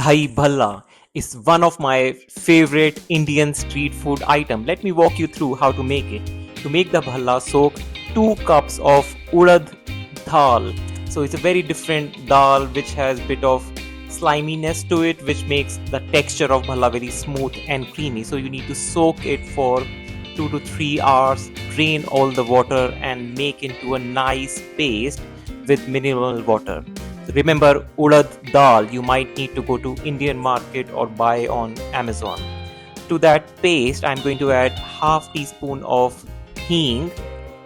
Dahi Bhalla is one of my favorite Indian street food item. Let me walk you through how to make it. To make the bhalla, soak 2 cups of Urad Dal. So it's a very different dal which has bit of sliminess to it, which makes the texture of bhalla very smooth and creamy. So you need to soak it for 2 to 3 hours, drain all the water and make into a nice paste with minimal water. So remember, Urad Dal you might need to go to Indian market or buy on Amazon. To that paste, I'm going to add half teaspoon of Hing,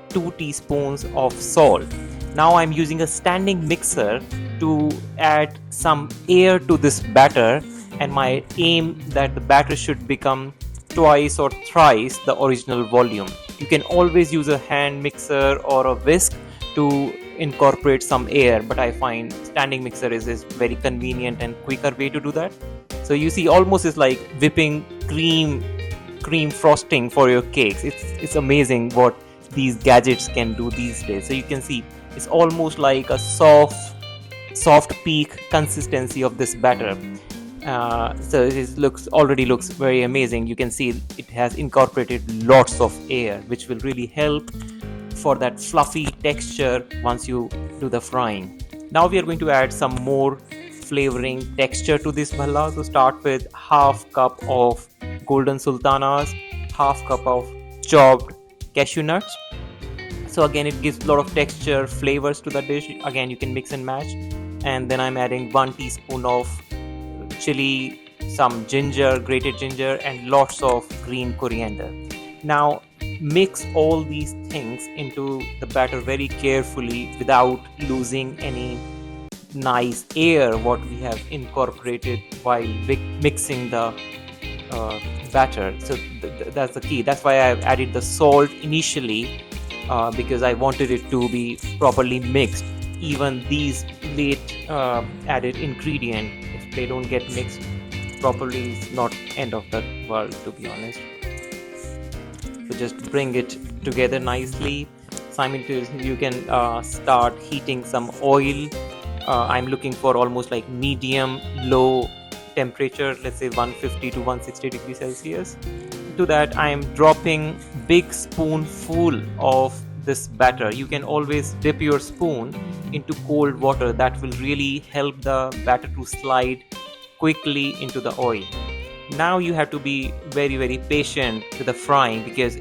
2 teaspoons of salt. Now I'm using a standing mixer to add some air to this batter, and my aim that the batter should become twice or thrice the original volume. You can always use a hand mixer or a whisk to incorporate some air, but I find standing mixer is very convenient and quicker way to do that. So you see, almost is like whipping cream frosting for your cakes. It's amazing what these gadgets can do these days. So you can see it's almost like a soft peak consistency of this batter. So it already looks very amazing. You can see it has incorporated lots of air, which will really help for that fluffy texture once you do the frying. Now we are going to add some more flavoring texture to this bhalla. So start with half cup of golden sultanas, half cup of chopped cashew nuts. So again, it gives a lot of texture, flavors to the dish. Again, you can mix and match. And then I'm adding 1 teaspoon of chili, some ginger, grated ginger, and lots of green coriander. Now mix all these things into the batter very carefully without losing any nice air what we have incorporated while mixing the batter. So that's the key. That's why I've added the salt initially, because I wanted it to be properly mixed. Even these late added ingredient, if they don't get mixed properly, it's not end of the world, to be honest. So just bring it together nicely. Simultaneously you can start heating some oil. I'm looking for almost like medium low temperature, let's say 150 to 160 degrees Celsius. To that I am dropping big spoonful of this batter. You can always dip your spoon into cold water. That will really help the batter to slide quickly into the oil. Now you have to be very patient with the frying, because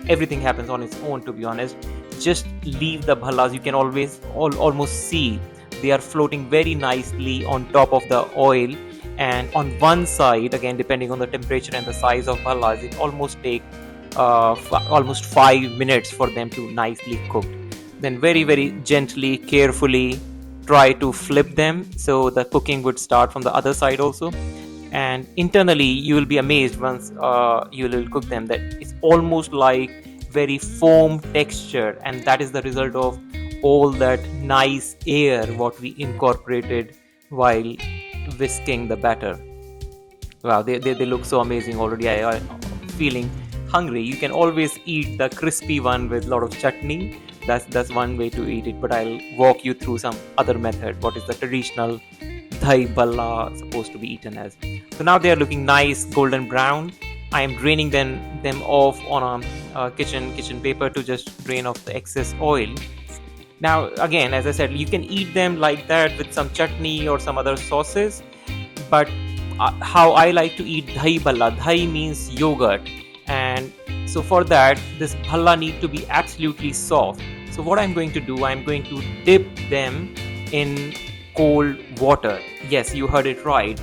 everything happens on its own, to be honest. Just leave the bhallas. You can always almost see they are floating very nicely on top of the oil, and on one side, again depending on the temperature and the size of bhallas, it almost take almost 5 minutes for them to nicely cook. Then very gently, carefully try to flip them so the cooking would start from the other side also. And internally you will be amazed once you will cook them, that it's almost like very foam texture, and that is the result of all that nice air what we incorporated while whisking the batter. Wow, they look so amazing already. I'm feeling hungry. You can always eat the crispy one with a lot of chutney. That's one way to eat it, but I'll walk you through some other method. What is the traditional Dahi Bhalla supposed to be eaten as? So now they are looking nice golden brown. I am draining them off on a kitchen paper to just drain off the excess oil. Now again, as I said, you can eat them like that with some chutney or some other sauces, but how I like to eat Dahi Bhalla. Dahi means yogurt, and so for that this bhalla need to be absolutely soft. So what I'm going to do, I'm going to dip them in cold water. Yes, you heard it right.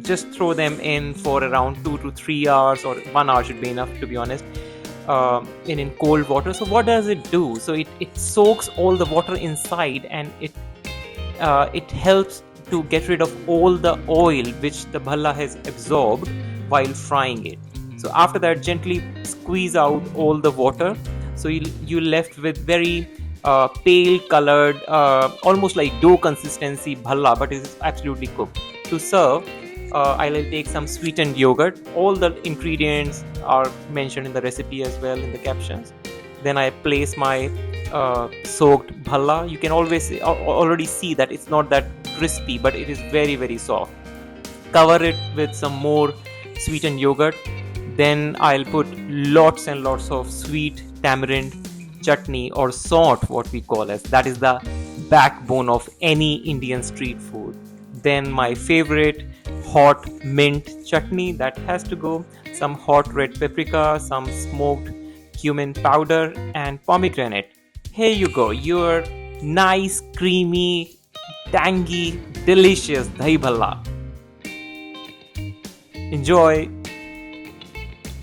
Just throw them in for around 2 to 3 hours, or 1 hour should be enough, to be honest, in cold water. So what does it do? So it soaks all the water inside, and it helps to get rid of all the oil which the bhalla has absorbed while frying it. So after that, gently squeeze out all the water. So you're left with very pale colored, almost like dough consistency bhalla, but it is absolutely cooked. To serve, I'll take some sweetened yogurt. All the ingredients are mentioned in the recipe as well in the captions. Then I place my soaked bhalla. You can always already see that it's not that crispy, but it is very soft. Cover it with some more sweetened yogurt. Then I'll put lots and lots of sweet tamarind chutney or saunt, what we call as. That is the backbone of any Indian street food. Then my favorite hot mint chutney, that has to go. Some hot red paprika, some smoked cumin powder, and pomegranate. Here you go, your nice, creamy, tangy, delicious dahi bhalla. Enjoy!